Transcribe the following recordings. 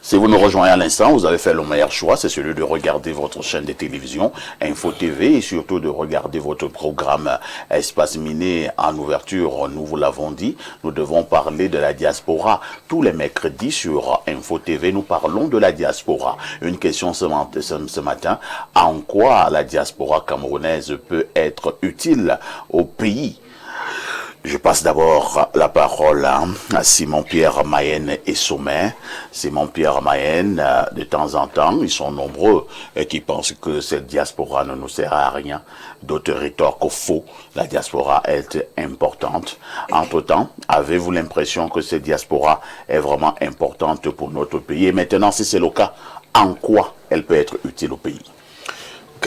Si vous nous rejoignez à l'instant, vous avez fait le meilleur choix, c'est celui de regarder votre chaîne de télévision Info TV et surtout de regarder votre programme Espace Miné en ouverture. Nous vous l'avons dit, nous devons parler de la diaspora. Tous les mercredis sur Info TV, nous parlons de la diaspora. Une question ce matin, en quoi la diaspora camerounaise peut être utile au pays? Je passe d'abord la parole à Simon-Pierre Mayen et Sommet. Simon-Pierre Mayen, de temps en temps, ils sont nombreux qui pensent que cette diaspora ne nous sert à rien. D'autres rétorquent faux. La diaspora est importante. Entre-temps, avez-vous l'impression que cette diaspora est vraiment importante pour notre pays? Et maintenant, si c'est le cas, en quoi elle peut être utile au pays?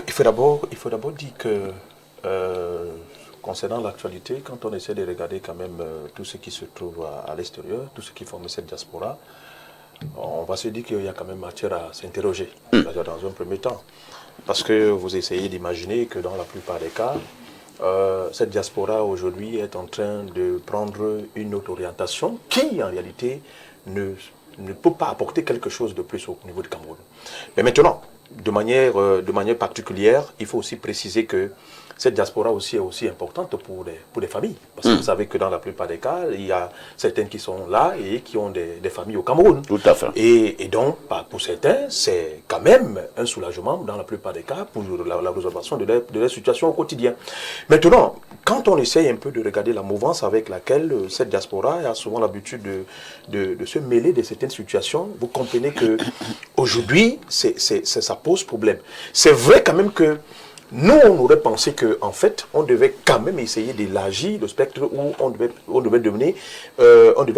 Il faut d'abord dire que concernant l'actualité, quand on essaie de regarder quand même tout ce qui se trouve à l'extérieur, tout ce qui forme cette diaspora, on va se dire qu'il y a quand même matière à s'interroger dans un premier temps. Parce que vous essayez d'imaginer que dans la plupart des cas, cette diaspora aujourd'hui est en train de prendre une autre orientation qui en réalité ne peut pas apporter quelque chose de plus au niveau du Cameroun. Mais maintenant, de manière particulière, il faut aussi préciser que cette diaspora aussi est aussi importante pour les familles. Parce que vous savez que dans la plupart des cas, il y a certaines qui sont là et qui ont des familles au Cameroun. Tout à fait. Et donc, pour certains, c'est quand même un soulagement dans la plupart des cas pour la résolution de leur situation au quotidien. Maintenant, quand on essaye un peu de regarder la mouvance avec laquelle cette diaspora a souvent l'habitude de se mêler de certaines situations, vous comprenez que aujourd'hui, ça pose problème. C'est vrai quand même que nous, on aurait pensé qu'en fait, on devait quand même essayer d'élargir le spectre où on devait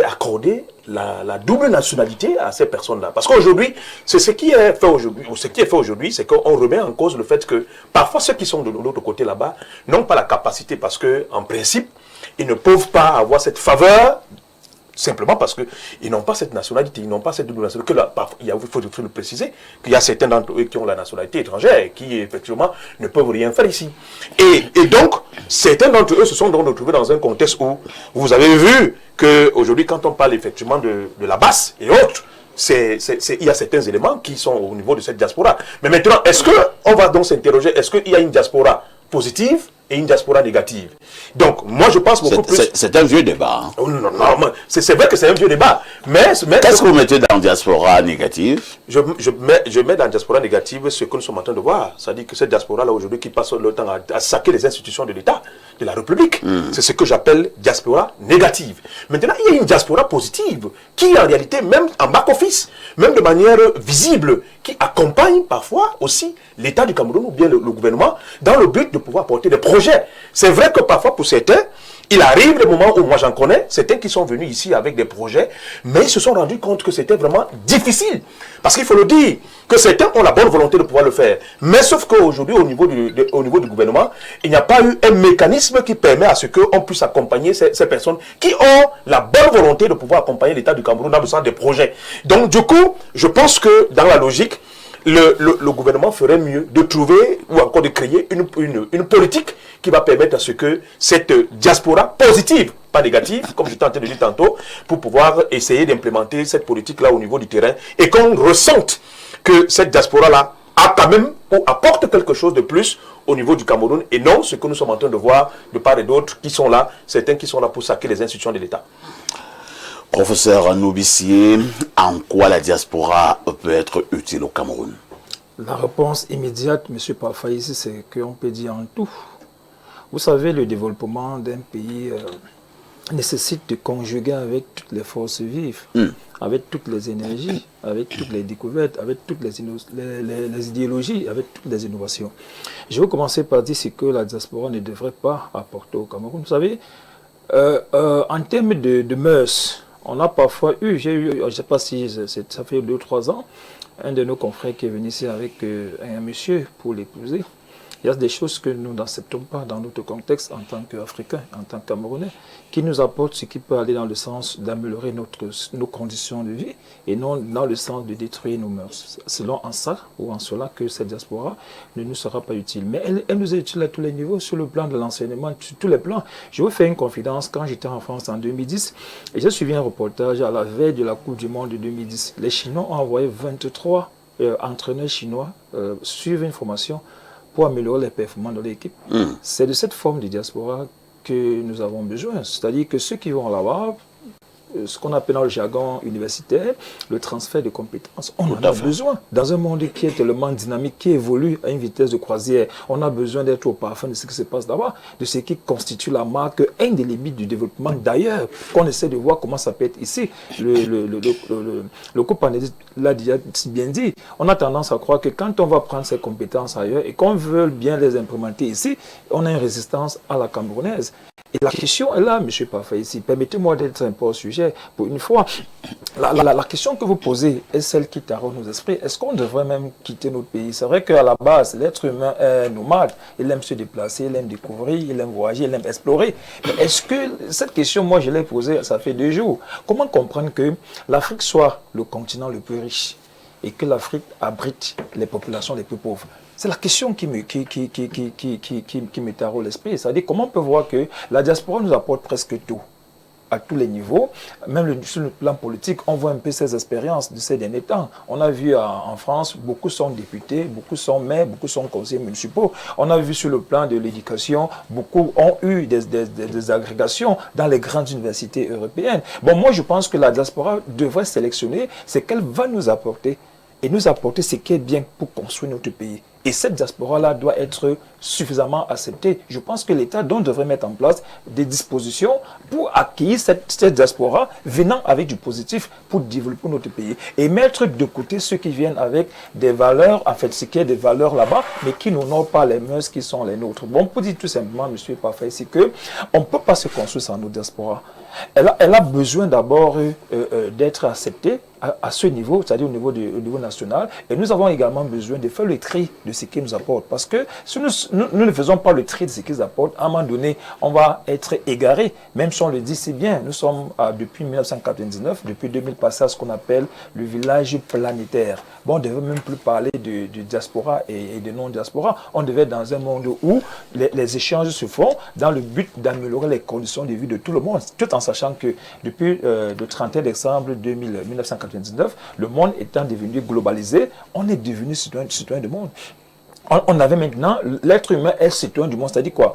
accorder la double nationalité à ces personnes-là. Parce qu'aujourd'hui, c'est ce qui est fait aujourd'hui, c'est qu'on remet en cause le fait que parfois ceux qui sont de l'autre côté là-bas n'ont pas la capacité parce qu'en principe, ils ne peuvent pas avoir cette faveur simplement parce qu'ils n'ont pas cette nationalité, ils n'ont pas cette double nationalité. Il faut le préciser, qu'il y a certains d'entre eux qui ont la nationalité étrangère et qui, effectivement, ne peuvent rien faire ici. Et donc, certains d'entre eux se sont donc retrouvés dans un contexte où vous avez vu qu'aujourd'hui, quand on parle effectivement de la basse et autres, il y a certains éléments qui sont au niveau de cette diaspora. Mais maintenant, est-ce qu'on va donc s'interroger, est-ce qu'il y a une diaspora positive et une diaspora négative? Donc, moi, je pense beaucoup plus... C'est un vieux débat. Hein. Oh, non, c'est vrai que c'est un vieux débat. Mais qu'est-ce que vous mettez dans diaspora négative? Je mets dans diaspora négative ce que nous sommes en train de voir. C'est-à-dire que cette diaspora-là, aujourd'hui, qui passe le temps à saquer les institutions de l'État, de la République, c'est ce que j'appelle diaspora négative. Maintenant, il y a une diaspora positive qui, en réalité, même en back-office, même de manière visible, qui accompagne parfois aussi l'État du Cameroun ou bien le gouvernement dans le but de pouvoir porter des projets. C'est vrai que parfois, pour certains, il arrive des moments où, moi j'en connais, certains qui sont venus ici avec des projets, mais ils se sont rendus compte que c'était vraiment difficile. Parce qu'il faut le dire, que certains ont la bonne volonté de pouvoir le faire. Mais sauf qu'aujourd'hui, au niveau du gouvernement, il n'y a pas eu un mécanisme qui permet à ce qu'on puisse accompagner ces personnes qui ont la bonne volonté de pouvoir accompagner l'État du Cameroun dans le sens des projets. Donc du coup, je pense que dans la logique, le gouvernement ferait mieux de trouver ou encore de créer une politique qui va permettre à ce que cette diaspora positive, pas négative, comme je tentais de dire tantôt, pour pouvoir essayer d'implémenter cette politique-là au niveau du terrain et qu'on ressente que cette diaspora-là a quand même ou apporte quelque chose de plus au niveau du Cameroun et non ce que nous sommes en train de voir de part et d'autre qui sont là, certains qui sont là pour saquer les institutions de l'État. Professeur Noubissier, en quoi la diaspora peut être utile au Cameroun? La réponse immédiate, M. Parfaïsi, c'est qu'on peut dire en tout. Vous savez, le développement d'un pays nécessite de conjuguer avec toutes les forces vives, avec toutes les énergies, avec toutes les découvertes, avec toutes les idéologies, avec toutes les innovations. Je vais commencer par dire ce que la diaspora ne devrait pas apporter au Cameroun. Vous savez, en termes de mœurs, on a parfois eu, je ne sais pas si ça fait 2 ou 3 ans, un de nos confrères qui est venu ici avec un monsieur pour l'épouser. Il y a des choses que nous n'acceptons pas dans notre contexte en tant qu'Africains, en tant que Camerounais, qui nous apportent ce qui peut aller dans le sens d'améliorer nos conditions de vie et non dans le sens de détruire nos mœurs. C'est en ça ou en cela que cette diaspora ne nous sera pas utile. Mais elle nous est utile à tous les niveaux, sur le plan de l'enseignement, sur tous les plans. Je vous fais une confidence. Quand j'étais en France en 2010, et j'ai suivi un reportage à la veille de la Coupe du Monde de 2010. Les Chinois ont envoyé 23 entraîneurs chinois suivre une formation pour améliorer les performances de l'équipe. C'est de cette forme de diaspora que nous avons besoin. C'est-à-dire que ceux qui vont là-bas, ce qu'on appelle dans le jargon universitaire, le transfert de compétences, on en a besoin. Dans un monde qui est tellement dynamique, qui évolue à une vitesse de croisière, on a besoin d'être au parfum de ce qui se passe là-bas, de ce qui constitue la marque indélébile du développement d'ailleurs, qu'on essaie de voir comment ça peut être ici. Le co-panéliste l'a bien dit. On a tendance à croire que quand on va prendre ces compétences ailleurs et qu'on veut bien les implémenter ici, on a une résistance à la camerounaise. Et la question est là, M. Parfait, ici. Permettez-moi d'être un peu au sujet. Pour une fois, la question que vous posez est celle qui taraude nos esprits. Est-ce qu'on devrait même quitter notre pays? C'est vrai qu'à la base, l'être humain est nomade. Il aime se déplacer, il aime découvrir, il aime voyager, il aime explorer. Mais est-ce que cette question, moi, je l'ai posée, ça fait 2 jours. Comment comprendre que l'Afrique soit le continent le plus riche et que l'Afrique abrite les populations les plus pauvres? C'est la question qui me taraude l'esprit. C'est-à-dire comment on peut voir que la diaspora nous apporte presque tout, à tous les niveaux. Même sur le plan politique, on voit un peu ces expériences de ces derniers temps. On a vu en France, beaucoup sont députés, beaucoup sont maires, beaucoup sont conseillers municipaux. On a vu sur le plan de l'éducation, beaucoup ont eu des agrégations dans les grandes universités européennes. Bon, moi je pense que la diaspora devrait sélectionner ce qu'elle va nous apporter et nous apporter ce qui est bien pour construire notre pays. Et cette diaspora-là doit être suffisamment acceptée. Je pense que l'État devrait mettre en place des dispositions pour accueillir cette diaspora venant avec du positif pour développer notre pays. Et mettre de côté ceux qui viennent avec des valeurs, en fait, ce qui est des valeurs là-bas, mais qui n'honorent pas les mœurs qui sont les nôtres. Bon, pour dire tout simplement, M. Parfait, c'est qu'on ne peut pas se construire sans nos diasporas. Elle a besoin d'abord d'être acceptée à ce niveau, c'est-à-dire au niveau national. Et nous avons également besoin de faire le tri de ce qu'ils nous apportent. Parce que si nous ne faisons pas le tri de ce qu'ils apportent, à un moment donné, on va être égaré. Même si on le dit si bien, nous sommes depuis 1999, depuis 2000, passé à ce qu'on appelle le village planétaire. Bon, on ne devait même plus parler de diaspora et de non-diaspora. On devait être dans un monde où les échanges se font dans le but d'améliorer les conditions de vie de tout le monde. Tout en sachant que depuis le 31 décembre 1999, le monde étant devenu globalisé, on est devenu citoyen du monde. On avait maintenant, l'être humain est citoyen du monde, c'est-à-dire quoi?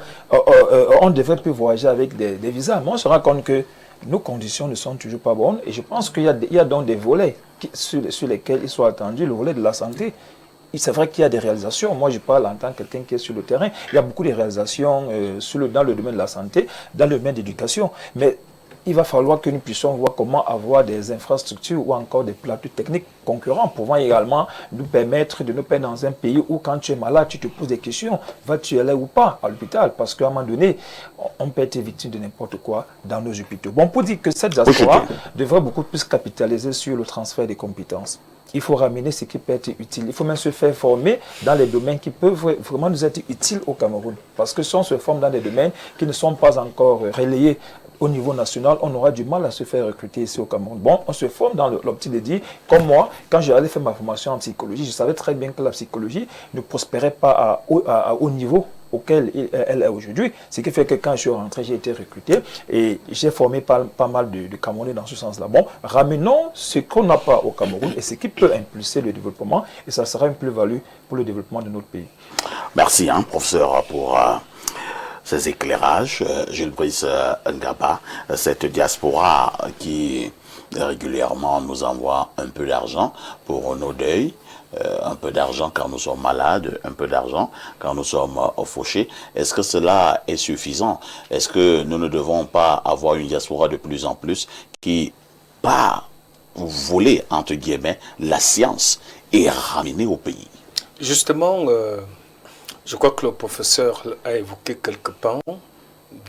On ne devrait plus voyager avec des visas. Mais on se rend compte que nos conditions ne sont toujours pas bonnes et je pense qu'il y a donc des volets sur lesquels il soit attendu, le volet de la santé. C'est vrai qu'il y a des réalisations. Moi, je parle en tant que quelqu'un qui est sur le terrain. Il y a beaucoup de réalisations dans le domaine de la santé, dans le domaine de l'éducation. Mais il va falloir que nous puissions voir comment avoir des infrastructures ou encore des plateaux techniques concurrents pouvant également nous permettre de nous perdre dans un pays où quand tu es malade, tu te poses des questions. Vas-tu aller ou pas à l'hôpital? Parce qu'à un moment donné, on peut être victime de n'importe quoi dans nos hôpitaux. Bon, pour dire que cette diaspora devrait beaucoup plus capitaliser sur le transfert des compétences. Il faut ramener ce qui peut être utile. Il faut même se faire former dans les domaines qui peuvent vraiment nous être utiles au Cameroun. Parce que si on se forme dans des domaines qui ne sont pas encore relayés au niveau national, on aura du mal à se faire recruter ici au Cameroun. Bon, on se forme dans l'optique de dire, comme moi, quand j'allais faire ma formation en psychologie, je savais très bien que la psychologie ne prospérait pas au niveau auquel elle est aujourd'hui. Ce qui fait que quand je suis rentré, j'ai été recruté et j'ai formé pas mal de Camerounais dans ce sens-là. Bon, ramenons ce qu'on n'a pas au Cameroun et ce qui peut impulser le développement et ça sera une plus-value pour le développement de notre pays. Merci, professeur, pour ces éclairages. Gilles Brice Ngaba, cette diaspora qui régulièrement nous envoie un peu d'argent pour nos deuils, un peu d'argent quand nous sommes malades, un peu d'argent quand nous sommes fauchés. Est-ce que cela est suffisant? Est-ce que nous ne devons pas avoir une diaspora de plus en plus qui part voler, entre guillemets, la science et ramener au pays? Justement, je crois que le professeur a évoqué quelques pans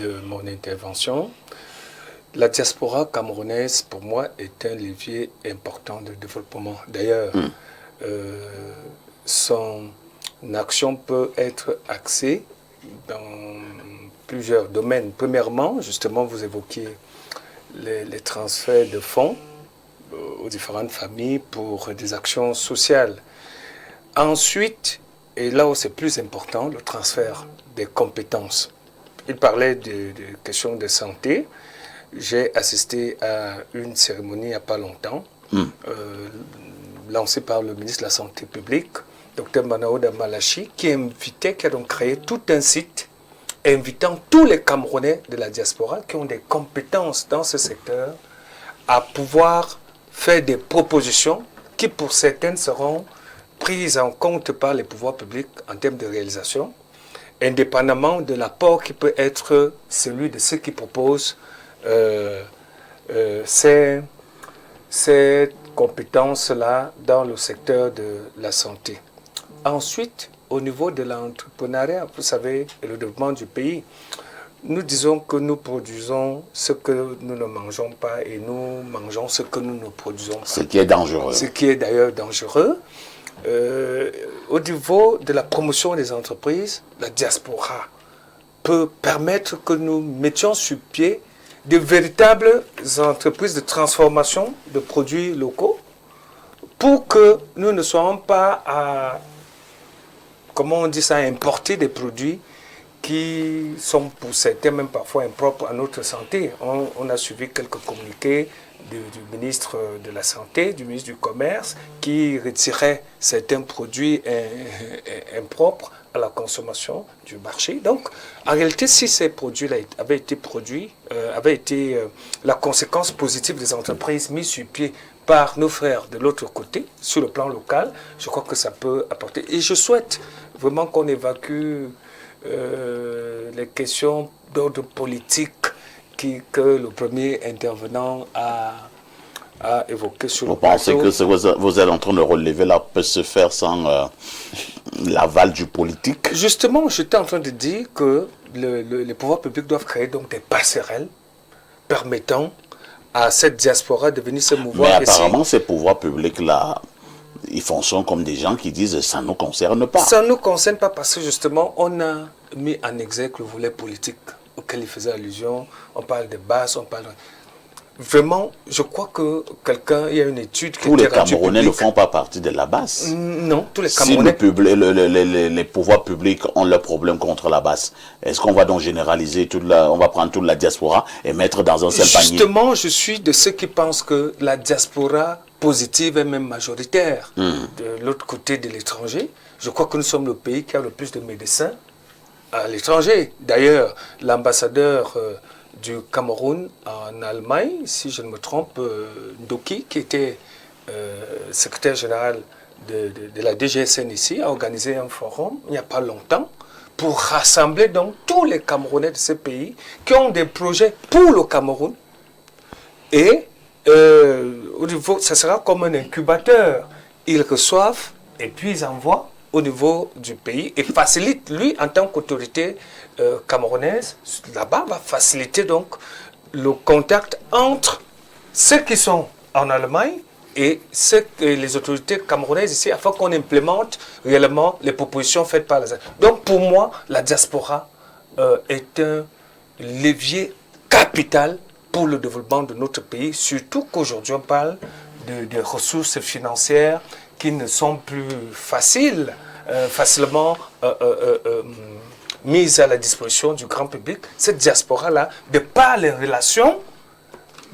de mon intervention. La diaspora camerounaise, pour moi, est un levier important de développement. D'ailleurs, son action peut être axée dans plusieurs domaines. Premièrement, justement, vous évoquiez les transferts de fonds aux différentes familles pour des actions sociales. Ensuite, et là où c'est plus important, le transfert des compétences. Il parlait de questions de santé. J'ai assisté à une cérémonie il n'y a pas longtemps, lancée par le ministre de la Santé publique, Dr Manaouda Malachi, qui a donc créé tout un site invitant tous les Camerounais de la diaspora qui ont des compétences dans ce secteur à pouvoir faire des propositions qui, pour certaines, seront prises en compte par les pouvoirs publics en termes de réalisation, indépendamment de l'apport qui peut être celui de ceux qui proposent ces compétences-là dans le secteur de la santé. Ensuite, au niveau de l'entrepreneuriat, vous savez, et le développement du pays, nous disons que nous produisons ce que nous ne mangeons pas et nous mangeons ce que nous ne produisons pas. Ce qui est dangereux. Ce qui est d'ailleurs dangereux. Au niveau de la promotion des entreprises, la diaspora peut permettre que nous mettions sur pied de véritables entreprises de transformation de produits locaux pour que nous ne soyons pas à, comment on dit ça, importer des produits qui sont pour certains même parfois impropres à notre santé. On a suivi quelques communiqués du ministre de la Santé, du ministre du Commerce, qui retirait certains produits impropres à la consommation du marché. Donc, en réalité, si ces produits-là avaient été produits, la conséquence positive des entreprises mises sur pied par nos frères de l'autre côté, sur le plan local, je crois que ça peut apporter. Et je souhaite vraiment qu'on évacue les questions d'ordre politique que le premier intervenant a évoqué sur le plateau. Vous pensez que ce que vous êtes en train de relever là peut se faire sans l'aval du politique? Justement, j'étais en train de dire que les pouvoirs publics doivent créer donc des passerelles permettant à cette diaspora de venir se mouvoir. Mais apparemment, ces pouvoirs publics-là, ils fonctionnent comme des gens qui disent « ça ne nous concerne pas ». Ça ne nous concerne pas parce que justement, on a mis en exergue le volet politique auquel il faisait allusion. On parle de base, on parle... Vraiment, je crois que il y a une étude qui tous les Camerounais ne font pas partie de la base. Non, tous les Camerounais... Si les pouvoirs publics ont leurs problèmes contre la base, est-ce qu'on va donc généraliser on va prendre toute la diaspora et mettre dans un seul panier? Justement, je suis de ceux qui pensent que la diaspora positive est même majoritaire. De l'autre côté de l'étranger, je crois que nous sommes le pays qui a le plus de médecins à l'étranger. D'ailleurs, l'ambassadeur du Cameroun en Allemagne, si je ne me trompe, Ndoki, qui était secrétaire général de la DGSN ici, a organisé un forum il n'y a pas longtemps pour rassembler donc tous les Camerounais de ce pays qui ont des projets pour le Cameroun. Et au niveau, ça sera comme un incubateur. Ils reçoivent et puis ils envoient au niveau du pays et facilite, lui, en tant qu'autorité camerounaise, là-bas, va faciliter donc le contact entre ceux qui sont en Allemagne et les autorités camerounaises ici, afin qu'on implémente réellement les propositions faites par les... Donc, pour moi, la diaspora est un levier capital pour le développement de notre pays, surtout qu'aujourd'hui, on parle de ressources financières qui ne sont plus facilement mise à la disposition du grand public. Cette diaspora-là, de par les relations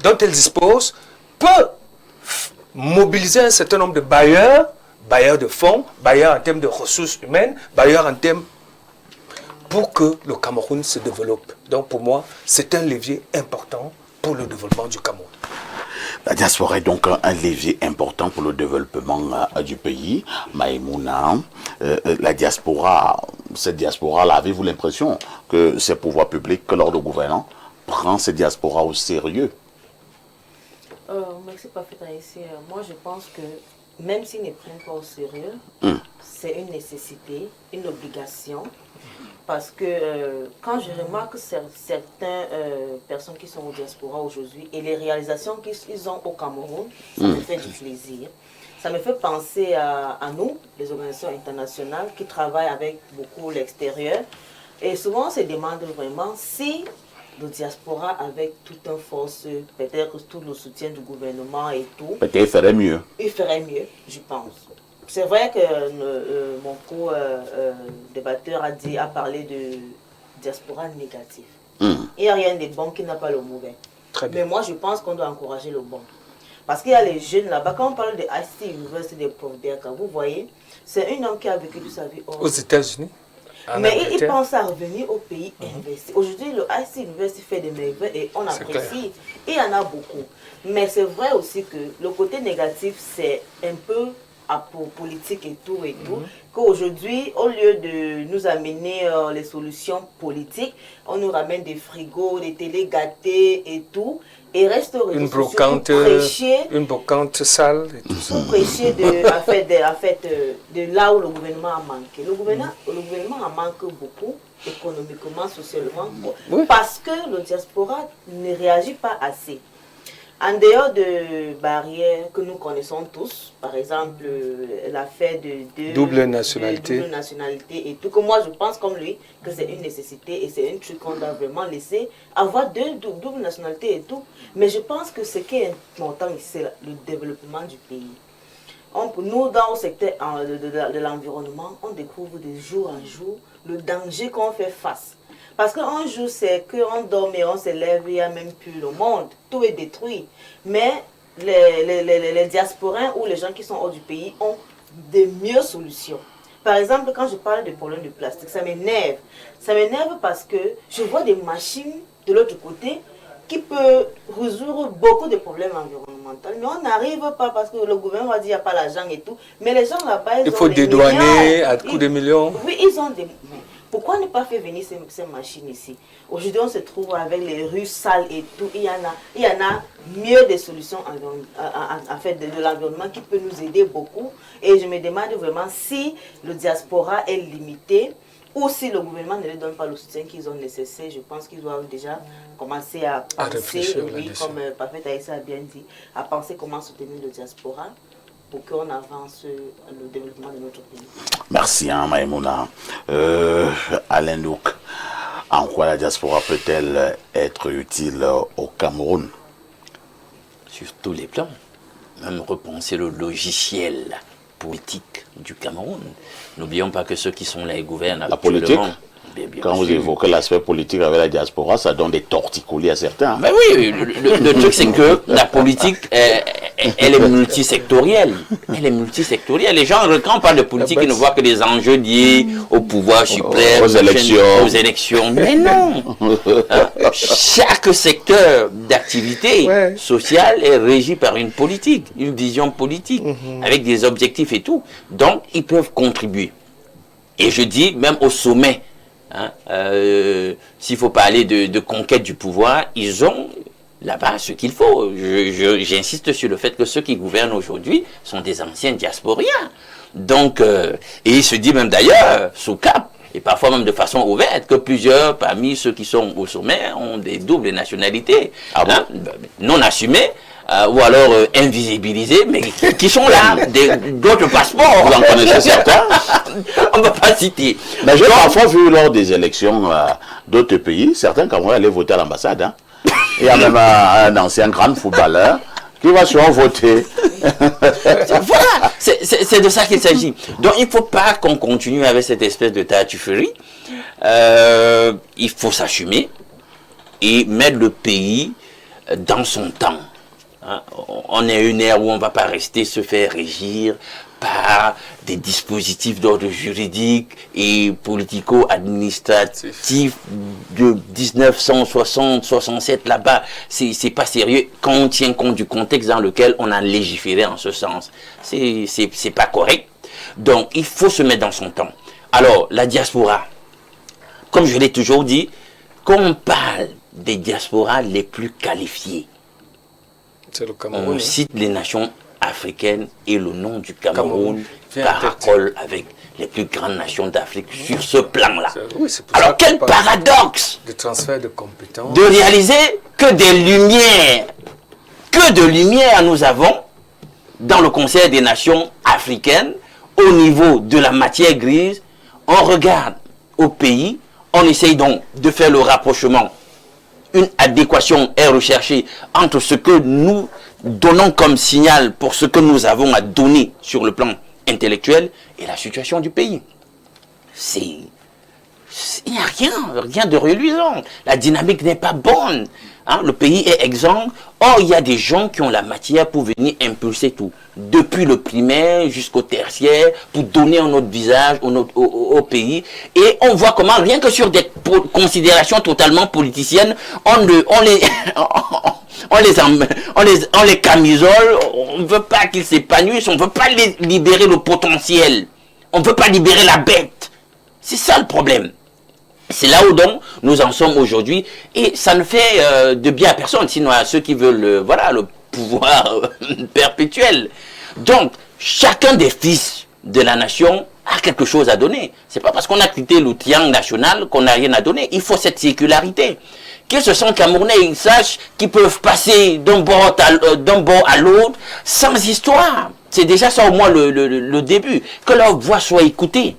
dont elle dispose, peut mobiliser un certain nombre de bailleurs de fonds, bailleurs en termes de ressources humaines, bailleurs en termes pour que le Cameroun se développe. Donc pour moi, c'est un levier important pour le développement du Cameroun. La diaspora est donc un levier important pour le développement du pays. Maïmouna, cette diaspora-là, avez-vous l'impression que ces pouvoirs publics, que l'ordre gouvernant, prend cette diaspora au sérieux? Merci parfaitement ici. Moi, je pense que même s'ils ne prennent pas au sérieux, c'est une nécessité, une obligation. Parce que quand je remarque certaines personnes qui sont au diaspora aujourd'hui et les réalisations qu'ils ont au Cameroun, ça me fait du plaisir. ça me fait penser à nous, les organisations internationales qui travaillent avec beaucoup l'extérieur. Et souvent, on se demande vraiment si le diaspora, avec toute une force, peut-être tout le soutien du gouvernement et tout, peut-être il ferait mieux. Il ferait mieux, je pense. C'est vrai que mon co-débatteur a parlé de diaspora négatif. Il n'y a rien de bon qui n'a pas le mauvais. Mais moi, je pense qu'on doit encourager le bon. Parce qu'il y a les jeunes là-bas, quand on parle de ICT University de Prof Derka, vous voyez, c'est un homme qui a vécu toute sa vie aux États-Unis. Mais il pense à revenir au pays investi. Aujourd'hui, le ICT University fait des merveilles et on apprécie. Il y en a beaucoup. Mais c'est vrai aussi que le côté négatif, c'est un peu politique et tout, qu'aujourd'hui, au lieu de nous amener les solutions politiques, on nous ramène des frigos, des télés gâtées et tout, et reste au réseau une brocante sale et tout ça. Pour prêcher de là où le gouvernement a manqué. Le gouvernement en manque beaucoup, économiquement, socialement, parce que le diaspora ne réagit pas assez. En dehors de barrières que nous connaissons tous, par exemple l'affaire de double nationalité et tout, que moi je pense comme lui que c'est une nécessité et c'est un truc qu'on doit vraiment laisser avoir double nationalité et tout. Mais je pense que ce qui est important ici, c'est le développement du pays. Nous, dans le secteur de l'environnement, on découvre de jour en jour le danger qu'on fait face. Parce qu'un jour, c'est qu'on dort et on se lève, il n'y a même plus le monde. Tout est détruit. Mais les diasporins ou les gens qui sont hors du pays ont de meilleures solutions. Par exemple, quand je parle de problèmes de plastique, ça m'énerve. Ça m'énerve parce que je vois des machines de l'autre côté qui peuvent résoudre beaucoup de problèmes environnementaux. Mais on n'arrive pas parce que le gouvernement va dire qu'il n'y a pas l'argent et tout. Mais les gens là-bas, il faut dédouaner à coups de millions. Oui, ils ont des... Pourquoi ne pas faire venir ces machines ici? Aujourd'hui, on se trouve avec les rues sales et tout. Il y en a mieux des solutions en fait de l'environnement qui peut nous aider beaucoup. Et je me demande vraiment si le diaspora est limité ou si le gouvernement ne leur donne pas le soutien qu'ils ont nécessaire. Je pense qu'ils doivent déjà commencer à penser, comme Parfait Aïssa a bien dit, à penser comment soutenir le diaspora pour qu'on avance le développement de notre pays. Merci, Maïmouna. Alain Nouk, en quoi la diaspora peut-elle être utile au Cameroun? Sur tous les plans. Même repenser le logiciel politique du Cameroun. N'oublions pas que ceux qui sont là et gouvernent la politique. Bien quand vous évoquez l'aspect politique avec la diaspora, ça donne des torticolis à certains. Ben oui, le truc c'est que la politique, elle est multisectorielle. Elle est multisectorielle. Les gens, quand on parle de politique, ils ne voient que des enjeux liés au pouvoir suprême, aux élections. Mais non. Chaque secteur d'activité sociale est régi par une politique, une vision politique, avec des objectifs et tout. Donc, ils peuvent contribuer. Et je dis, même au sommet, s'il faut parler de conquête du pouvoir, ils ont là-bas ce qu'il faut. J'insiste sur le fait que ceux qui gouvernent aujourd'hui sont des anciens diasporiens. Donc, et il se dit même d'ailleurs, sous cap, et parfois même de façon ouverte, que plusieurs parmi ceux qui sont au sommet ont des doubles nationalités, non assumées, ou alors invisibilisés, mais qui sont là, d'autres passeports. Vous en connaissez certains? On ne va pas citer. Mais j'ai parfois vu lors des élections d'autres pays, certains Camerounais allaient voter à l'ambassade. Hein. Il y a même un ancien grand footballeur qui va souvent voter. Voilà, c'est de ça qu'il s'agit. Donc il ne faut pas qu'on continue avec cette espèce de tartufferie. Il faut s'assumer et mettre le pays dans son temps. On est une ère où on ne va pas rester se faire régir par des dispositifs d'ordre juridique et politico-administratif de 1960-67 là-bas. C'est pas sérieux quand on tient compte du contexte dans lequel on a légiféré en ce sens. C'est pas correct. Donc il faut se mettre dans son temps. Alors la diaspora, comme je l'ai toujours dit, quand on parle des diasporas les plus qualifiées, on cite les nations africaines et le nom du Cameroun caracole avec les plus grandes nations d'Afrique sur ce plan-là. Alors quel paradoxe de transfert de compétences, de réaliser que de lumière nous avons dans le Conseil des Nations africaines, au niveau de la matière grise, on regarde au pays, on essaye donc de faire le rapprochement. Une adéquation est recherchée entre ce que nous donnons comme signal pour ce que nous avons à donner sur le plan intellectuel et la situation du pays. Il n'y a rien de reluisant. La dynamique n'est pas bonne. Hein? Le pays est exsangue. Or, il y a des gens qui ont la matière pour venir impulser tout. Depuis le primaire jusqu'au tertiaire, pour donner un autre visage au pays. Et on voit comment, rien que sur des considérations totalement politiciennes, on les camisole, on ne veut pas qu'ils s'épanouissent, on ne veut pas libérer le potentiel. On ne veut pas libérer la bête. C'est ça le problème. C'est là où donc nous en sommes aujourd'hui et ça ne fait de bien à personne, sinon à ceux qui veulent le pouvoir perpétuel. Donc, chacun des fils de la nation a quelque chose à donner. C'est pas parce qu'on a quitté le triangle national qu'on n'a rien à donner. Il faut cette sécularité. Qu'ils se sentent Camerounais, ils sachent qu'ils peuvent passer d'un bord à l'autre sans histoire. C'est déjà ça au moins le début. Que leur voix soit écoutée.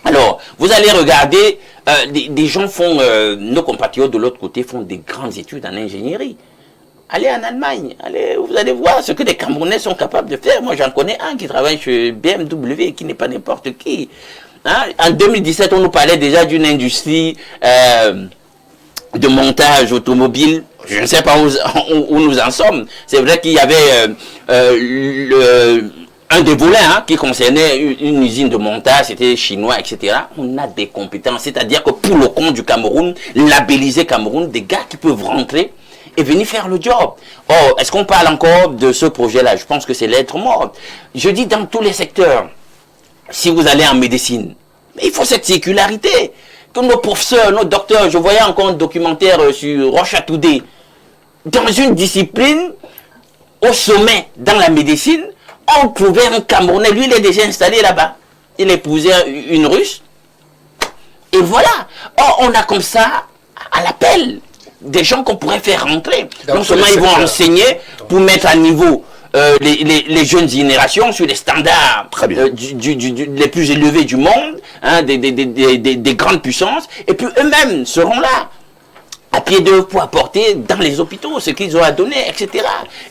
Alors, vous allez regarder, des gens font, nos compatriotes de l'autre côté font des grandes études en ingénierie. Allez en Allemagne, vous allez voir ce que les Camerounais sont capables de faire. Moi, j'en connais un qui travaille chez BMW, qui n'est pas n'importe qui. Hein? En 2017, on nous parlait déjà d'une industrie de montage automobile. Je ne sais pas où nous en sommes. C'est vrai qu'il y avait un des volets qui concernait une usine de montage, c'était chinois, etc. On a des compétences, c'est-à-dire que pour le compte du Cameroun, labellisé Cameroun, des gars qui peuvent rentrer et venir faire le job. Oh, est-ce qu'on parle encore de ce projet-là? Je pense que c'est lettre morte. Je dis dans tous les secteurs, si vous allez en médecine, il faut cette sécularité. Que nos professeurs, nos docteurs, je voyais encore un documentaire sur Rocha Toudé, dans une discipline au sommet dans la médecine, on trouvait un Camerounais, lui il est déjà installé là-bas. Il épousait une Russe. Et voilà. Or, on a comme ça, à l'appel, des gens qu'on pourrait faire rentrer. Non seulement ils vont enseigner pour mettre à niveau les jeunes générations sur les standards les plus élevés du monde, hein, des grandes puissances, et puis eux-mêmes seront là, à pied d'œuvre pour apporter dans les hôpitaux ce qu'ils ont à donner, etc.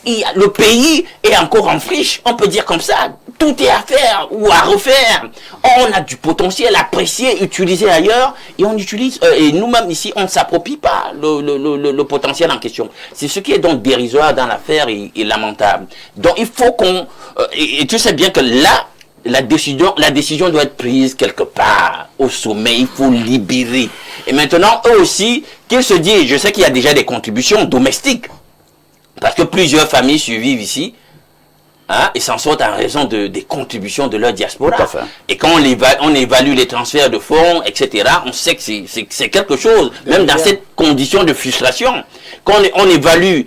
Le pays est encore en friche, on peut dire comme ça. Tout est à faire ou à refaire. On a du potentiel apprécié, utilisé ailleurs, et on utilise, et nous-mêmes ici, on ne s'approprie pas le potentiel en question. C'est ce qui est donc dérisoire dans l'affaire et lamentable. Donc il faut qu'on... et tu sais bien que là, la décision doit être prise quelque part au sommet, il faut libérer. Et maintenant, eux aussi, qu'ils se disent, je sais qu'il y a déjà des contributions domestiques, parce que plusieurs familles survivent ici, hein, et s'en sortent en raison des contributions de leur diaspora. Et quand on évalue les transferts de fonds, etc., on sait que c'est quelque chose, même dans cette condition de frustration. Quand on évalue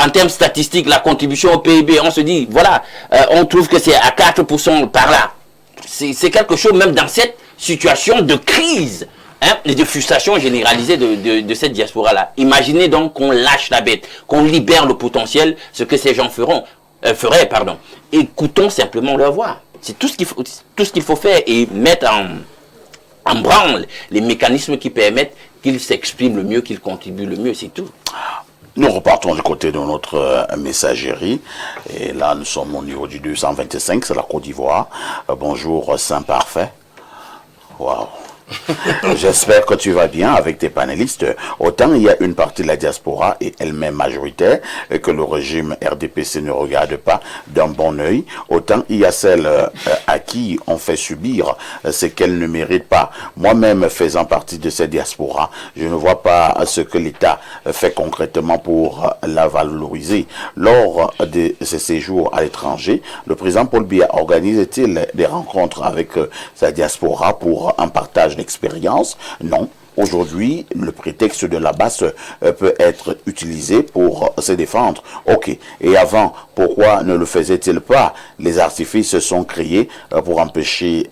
en termes statistiques la contribution au PIB, on se dit, voilà, on trouve que c'est à 4% par là. C'est quelque chose, même dans cette situation de crise, hein, et de frustration généralisée de cette diaspora-là. Imaginez donc qu'on lâche la bête, qu'on libère le potentiel, ce que ces gens feraient. Écoutons simplement leur voix. C'est tout ce qu'il faut faire et mettre en branle les mécanismes qui permettent qu'ils s'expriment le mieux, qu'ils contribuent le mieux, c'est tout. Nous repartons du côté de notre messagerie. Et là, nous sommes au niveau du 225, c'est la Côte d'Ivoire. Bonjour, Saint-Parfait. Waouh. J'espère que tu vas bien avec tes panélistes. Autant il y a une partie de la diaspora et elle-même majoritaire et que le régime RDPC ne regarde pas d'un bon œil, autant il y a celle à qui on fait subir ce qu'elle ne mérite pas. Moi-même faisant partie de cette diaspora, je ne vois pas ce que l'État fait concrètement pour la valoriser. Lors de ses séjours à l'étranger, le président Paul Biya organise-t-il des rencontres avec sa diaspora pour un partage d'expérience? Non. aujourd'hui, le prétexte de la basse peut être utilisé pour se défendre. Ok. Et avant, pourquoi ne le faisait-il pas? Les artifices sont créés pour empêcher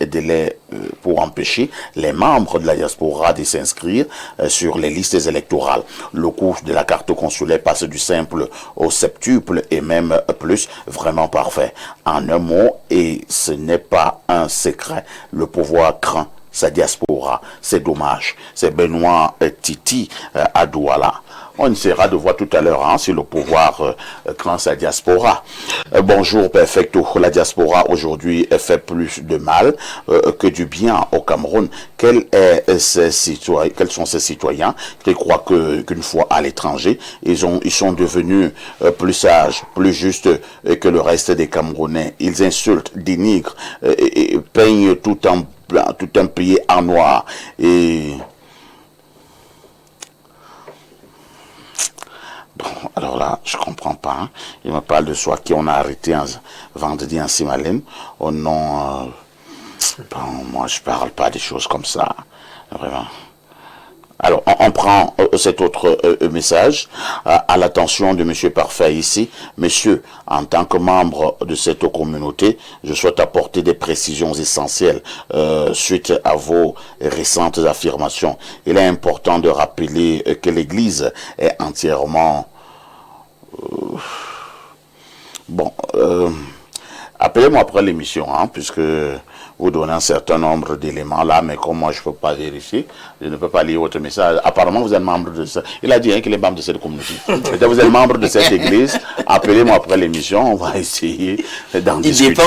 les membres de la diaspora de s'inscrire sur les listes électorales. Le coût de la carte consulaire passe du simple au septuple et même plus, vraiment parfait. En un mot, et ce n'est pas un secret, le pouvoir craint sa diaspora. C'est dommage. C'est Benoît Titi à Douala. On essaiera de voir tout à l'heure si le pouvoir craint sa diaspora. Bonjour Perfecto. La diaspora aujourd'hui fait plus de mal que du bien au Cameroun. Quels sont ces citoyens qui croient qu'une fois à l'étranger, ils sont devenus plus sages, plus justes que le reste des Camerounais. Ils insultent, dénigrent et peignent tout un pays en noir. Et bon, alors là, je comprends pas. Il me parle de soi qui on a arrêté vendredi en Simalem. Au nom, bon, moi je parle pas des choses comme ça, vraiment. Alors, on prend cet autre message à l'attention de Monsieur Parfait ici. Monsieur, en tant que membre de cette communauté, je souhaite apporter des précisions essentielles suite à vos récentes affirmations. Il est important de rappeler que l'Église est entièrement... appelez-moi après l'émission, puisque... vous donnez un certain nombre d'éléments là, mais comme moi je ne peux pas vérifier, je ne peux pas lire votre message. Apparemment vous êtes membre de ça. Il a dit qu'il est membre de cette communauté. Vous êtes membre de cette église. Appelez-moi après l'émission, on va essayer d'en discuter.